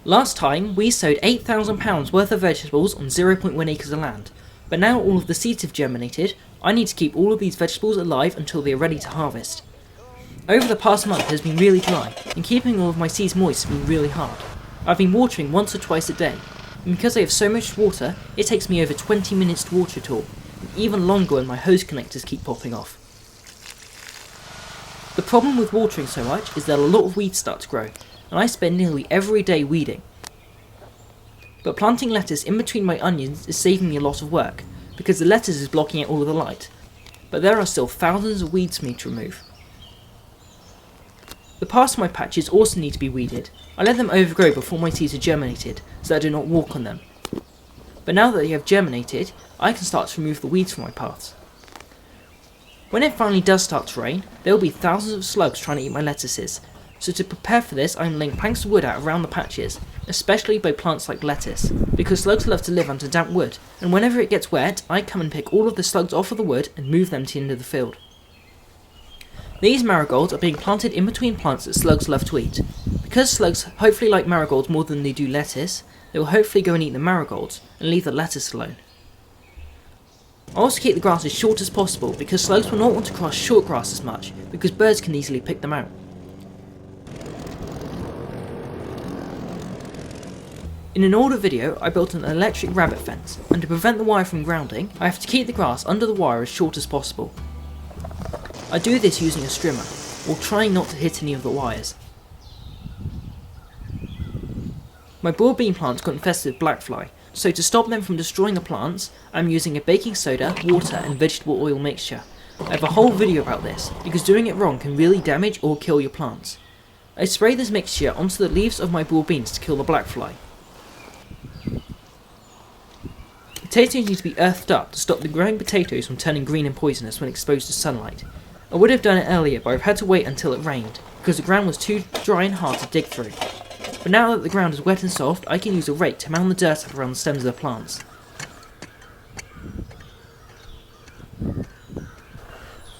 Last time, we sowed £8,000 worth of vegetables on 0.1 acres of land, but now all of the seeds have germinated. I need to keep all of these vegetables alive until they are ready to harvest. Over the past month has been really dry, and keeping all of my seeds moist has been really hard. I've been watering once or twice a day, and because I have so much water, it takes me over 20 minutes to water it all, and even longer when my hose connectors keep popping off. The problem with watering so much is that a lot of weeds start to grow, and I spend nearly every day weeding. But planting lettuce in between my onions is saving me a lot of work, because the lettuce is blocking out all of the light, but there are still thousands of weeds for me to remove. The parts of my patches also need to be weeded. I let them overgrow before my seeds are germinated, so that I do not walk on them. But now that they have germinated, I can start to remove the weeds from my paths. When it finally does start to rain, there will be thousands of slugs trying to eat my lettuces, so to prepare for this I am laying planks of wood out around the patches, especially by plants like lettuce, because slugs love to live under damp wood, and whenever it gets wet, I come and pick all of the slugs off of the wood and move them to the end of the field. These marigolds are being planted in between plants that slugs love to eat. Because slugs hopefully like marigolds more than they do lettuce, they will hopefully go and eat the marigolds and leave the lettuce alone. I also keep the grass as short as possible because slugs will not want to cross short grass as much, because birds can easily pick them out. In an older video, I built an electric rabbit fence, and to prevent the wire from grounding, I have to keep the grass under the wire as short as possible. I do this using a strimmer, while trying not to hit any of the wires. My broad bean plants got infested with blackfly, so to stop them from destroying the plants, I'm using a baking soda, water and vegetable oil mixture. I have a whole video about this, because doing it wrong can really damage or kill your plants. I spray this mixture onto the leaves of my broad beans to kill the blackfly. Potatoes need to be earthed up to stop the growing potatoes from turning green and poisonous when exposed to sunlight. I would have done it earlier, but I've had to wait until it rained, because the ground was too dry and hard to dig through. But now that the ground is wet and soft, I can use a rake to mound the dirt up around the stems of the plants.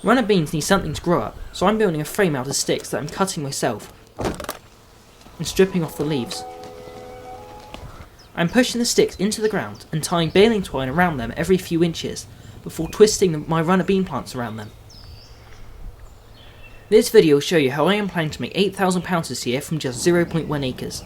Runner beans need something to grow up, so I'm building a frame out of sticks that I'm cutting myself and stripping off the leaves. I'm pushing the sticks into the ground and tying baling twine around them every few inches before twisting my runner bean plants around them. This video will show you how I am planning to make £8,000 this year from just 0.1 acres.